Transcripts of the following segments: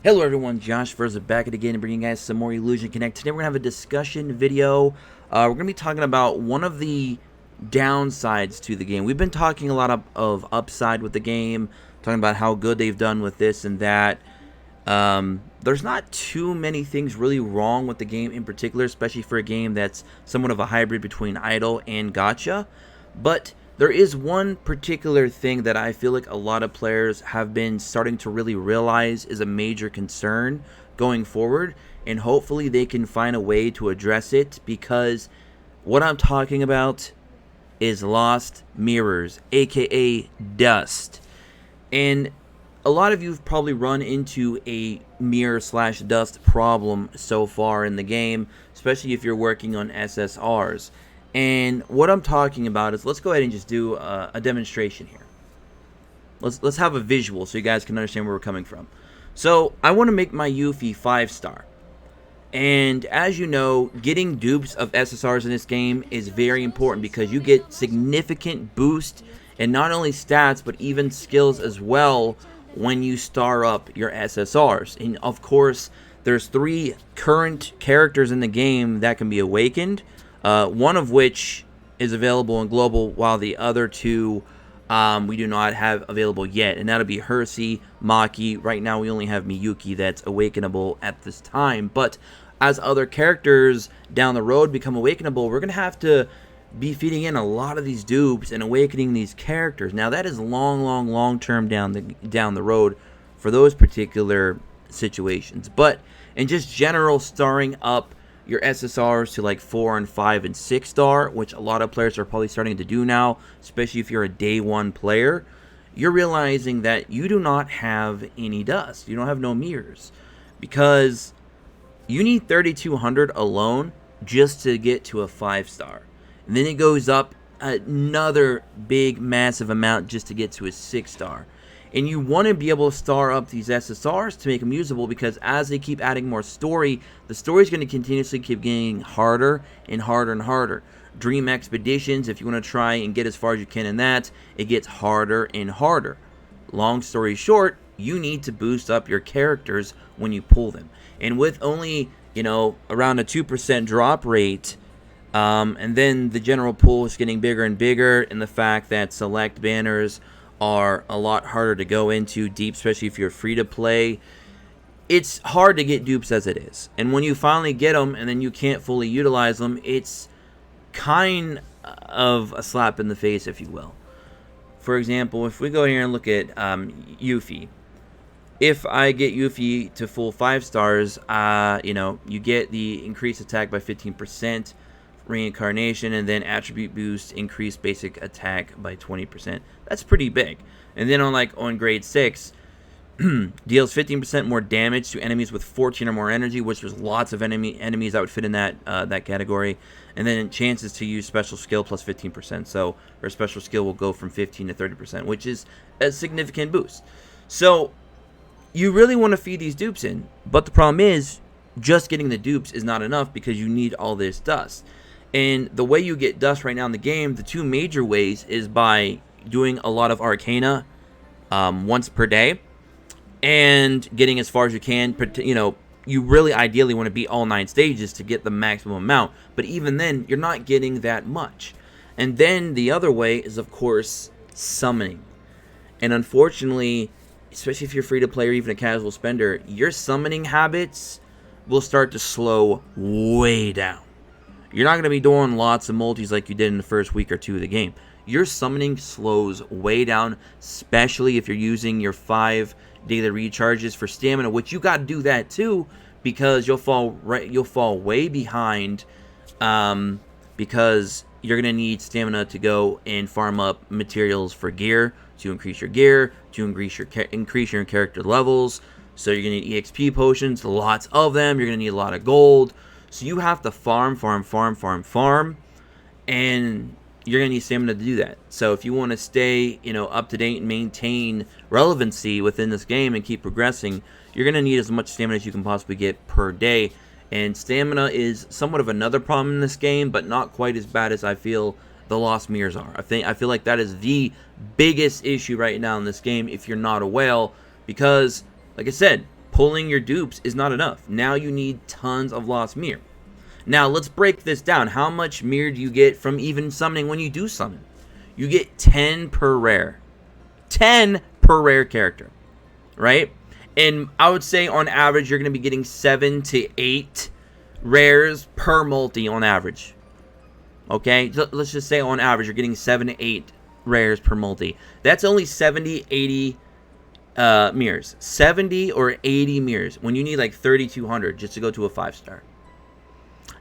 Hello everyone, Josh Verza back at again, bringing you guys some more Illusion Connect. Today we're going to have a discussion video. We're going to be talking about one of the downsides to the game. We've been talking a lot of upside with the game, talking about how good they've done with this and that. There's not too many things really wrong with the game in particular, especially for a game that's somewhat of a hybrid between idle and gacha. But there is one particular thing that I feel like a lot of players have been starting to really realize is a major concern going forward, and hopefully they can find a way to address it, because what I'm talking about is lost mirrors, aka dust. And a lot of you have probably run into a mirror slash dust problem so far in the game, especially if you're working on SSRs. And what I'm talking about is, let's go ahead and just do a demonstration here. Let's have a visual so you guys can understand where we're coming from. So I want to make my Yuffie 5-star. And as you know, getting dupes of SSRs in this game is very important, because you get significant boost in not only stats but even skills as well when you star up your SSRs. And of course, there's 3 current characters in the game that can be awakened. One of which is available in global, while the other 2 we do not have available yet, and that'll be Hersey, Maki. Right now we only have Miyuki that's awakenable at this time, but as other characters down the road become awakenable, we're going to have to be feeding in a lot of these dupes and awakening these characters. Now that is long term down the road for those particular situations, but in just general starring up your SSRs to like 4 and 5 and 6 star, which a lot of players are probably starting to do now, especially if you're a day 1 player, you're realizing that you do not have any dust. You don't have no mirrors, because you need 3200 alone just to get to a 5-star. And then it goes up another big massive amount just to get to a 6-star. And you want to be able to star up these SSRs to make them usable, because as they keep adding more story, the story is going to continuously keep getting harder and harder and harder. Dream Expeditions, if you want to try and get as far as you can in that, it gets harder and harder. Long story short, you need to boost up your characters when you pull them. And with only, around a 2% drop rate, and then the general pool is getting bigger and bigger, and the fact that select banners are a lot harder to go into deep, especially if you're free to play. It's hard to get dupes as it is, and when you finally get them and then you can't fully utilize them, it's kind of a slap in the face, if you will. For example, if we go here and look at Yuffie, if I get Yuffie to full 5 stars, you get the increased attack by 15%, reincarnation, and then attribute boost, increased basic attack by 20%. That's pretty big. And then on grade 6, deals 15% more damage to enemies with 14 or more energy, which there's lots of enemies that would fit in that category. And then chances to use special skill plus 15%. So her special skill will go from 15 to 30%, which is a significant boost. So you really want to feed these dupes in, but the problem is just getting the dupes is not enough, because you need all this dust. And the way you get dust right now in the game, the 2 major ways, is by doing a lot of Arcana once per day, and getting as far as you can. You really ideally want to beat all 9 stages to get the maximum amount, but even then, you're not getting that much. And then the other way is, of course, summoning. And unfortunately, especially if you're free to play or even a casual spender, your summoning habits will start to slow way down. You're not going to be doing lots of multis like you did in the first week or 2 of the game. Your summoning slows way down, especially if you're using your 5 daily recharges for stamina, which you got to do that too, because you'll fall way behind, because you're going to need stamina to go and farm up materials for gear, to increase your gear, to increase your character levels. So you're going to need EXP potions, lots of them. You're going to need a lot of gold. So you have to farm, and you're going to need stamina to do that. So if you want to stay, up to date and maintain relevancy within this game and keep progressing, you're going to need as much stamina as you can possibly get per day. And stamina is somewhat of another problem in this game, but not quite as bad as I feel the lost mirrors are. I feel like that is the biggest issue right now in this game if you're not a whale, because like I said, pulling your dupes is not enough. Now you need tons of lost mirror. Now let's break this down. How much mirror do you get from even summoning when you do summon? You get 10 per rare. 10 per rare character, right? And I would say on average you're going to be getting 7 to 8 rares per multi on average. Okay, let's just say on average you're getting 7 to 8 rares per multi. That's only 70, 80 mirrors. 70 or 80 mirrors when you need like 3,200 just to go to a 5-star.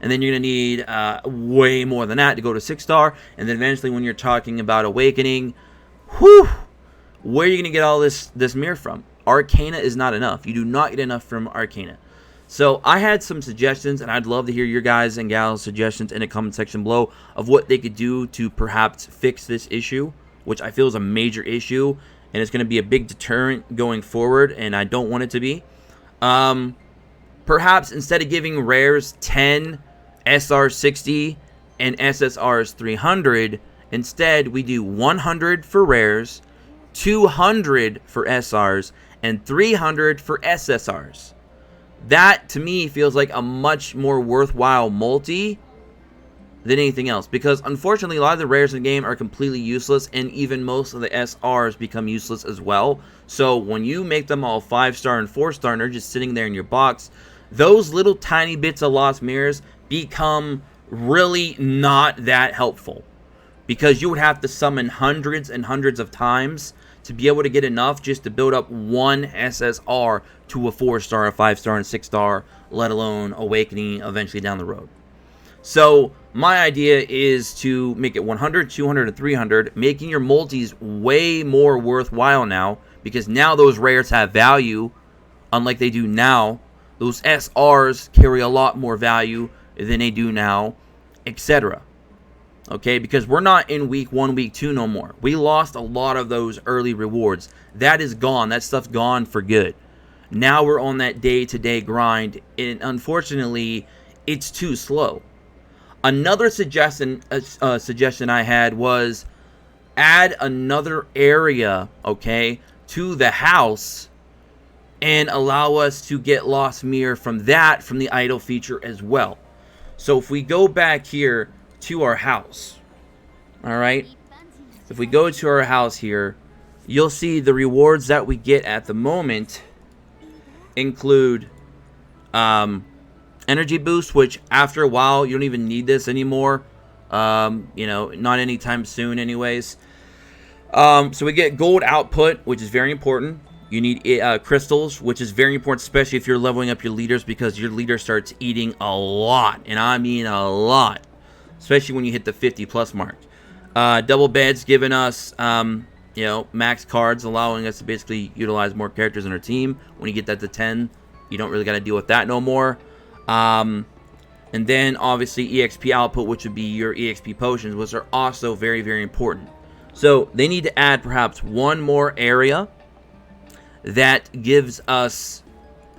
And then you're going to need way more than that to go to 6-star. And then eventually when you're talking about Awakening, whew, where are you going to get all this mirror from? Arcana is not enough. You do not get enough from Arcana. So I had some suggestions, and I'd love to hear your guys' and gals' suggestions in the comment section below of what they could do to perhaps fix this issue, which I feel is a major issue, and it's going to be a big deterrent going forward, and I don't want it to be. Perhaps instead of giving rares 10, SR 60, and SSRs 300, instead we do 100 for rares, 200 for SRs, and 300 for SSRs. That, to me, feels like a much more worthwhile multi than anything else. Because, unfortunately, a lot of the rares in the game are completely useless, and even most of the SRs become useless as well. So, when you make them all 5-star and 4-star, and they're just sitting there in your box, those little tiny bits of lost mirrors become really not that helpful. Because you would have to summon hundreds and hundreds of times to be able to get enough just to build up one SSR to a 4-star, a 5-star, and 6-star, let alone Awakening eventually down the road. So my idea is to make it 100, 200, and 300, making your multis way more worthwhile now, because now those rares have value, unlike they do now. Those SRs carry a lot more value than they do now, etc. Okay, because we're not in week 1, week 2 no more. We lost a lot of those early rewards. That is gone. That stuff's gone for good. Now we're on that day-to-day grind, and unfortunately, it's too slow. Another suggestion I had was add another area, okay, to the house and allow us to get lost mirror from the idle feature as well. So if we go back here to our house, all right, if we go to our house here, you'll see the rewards that we get at the moment include energy boost, which after a while you don't even need this anymore, you know, not anytime soon anyways. So we get gold output, which is very important. You need crystals, which is very important, especially if you're leveling up your leaders, because your leader starts eating a lot, and I mean a lot, especially when you hit the 50+ mark. Double beds giving us, you know, max cards, allowing us to basically utilize more characters in our team. When you get that to 10, you don't really got to deal with that no more. And then obviously EXP output, which would be your EXP potions, which are also very, very important. So they need to add perhaps one more area that gives us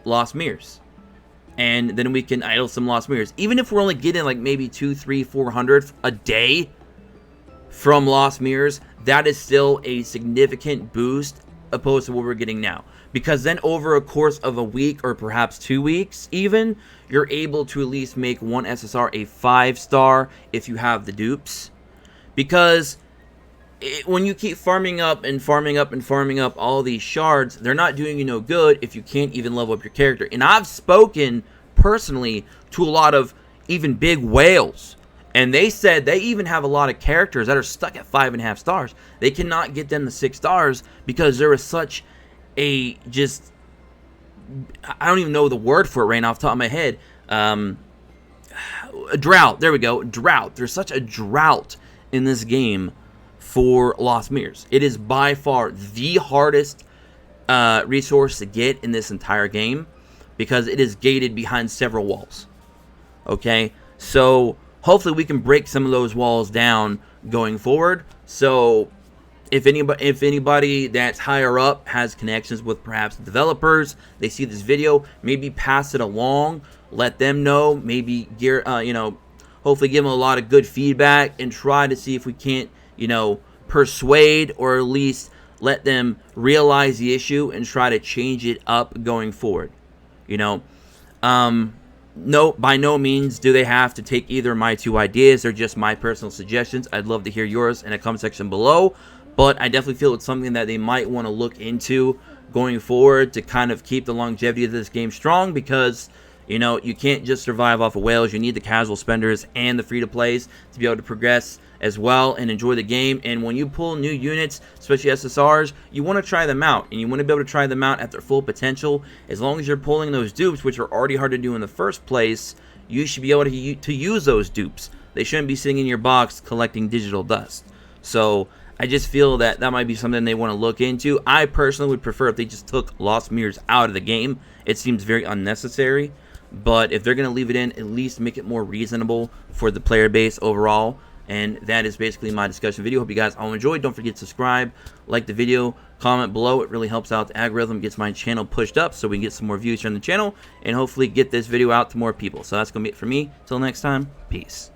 lost mirrors, and then we can idle some lost mirrors. Even if we're only getting like maybe 200, 300, 400 a day from lost mirrors, that is still a significant boost opposed to what we're getting now, because then over a course of a week or perhaps 2 weeks even, you're able to at least make one SSR a 5-star if you have the dupes. Because when you keep farming up and farming up and farming up all these shards, they're not doing you no good if you can't even level up your character. And I've spoken personally to a lot of even big whales, and they said they even have a lot of characters that are stuck at 5.5 stars. They cannot get them to 6 stars because there is such a just, I don't even know the word for it right now off the top of my head. A drought. There we go. Drought. There's such a drought in this game for lost mirrors. It is by far the hardest resource to get in this entire game, because it is gated behind several walls. Okay, so hopefully we can break some of those walls down going forward. So if anybody that's higher up has connections with perhaps developers, they see this video, maybe pass it along, let them know, maybe you know, hopefully give them a lot of good feedback, and try to see if we can't, you know, persuade or at least let them realize the issue and try to change it up going forward. You know, no, by no means do they have to take either of my two ideas. They're just my personal suggestions. I'd love to hear yours in the comment section below. But I definitely feel it's something that they might want to look into going forward to kind of keep the longevity of this game strong, because, you know, you can't just survive off of whales. You need the casual spenders and the free-to-plays to be able to progress as well and enjoy the game. And when you pull new units, especially SSRs, you want to try them out, and you want to be able to try them out at their full potential. As long as you're pulling those dupes, which are already hard to do in the first place, you should be able to use those dupes. They shouldn't be sitting in your box collecting digital dust. So I just feel that that might be something they want to look into. I personally would prefer if they just took Lost Mirrors out of the game. It seems very unnecessary. But if they're going to leave it in, at least make it more reasonable for the player base overall. And that is basically my discussion video. Hope you guys all enjoyed. Don't forget to subscribe, like the video, comment below. It really helps out the algorithm, gets my channel pushed up so we can get some more views here on the channel, and hopefully get this video out to more people. So that's going to be it for me. Till next time, peace.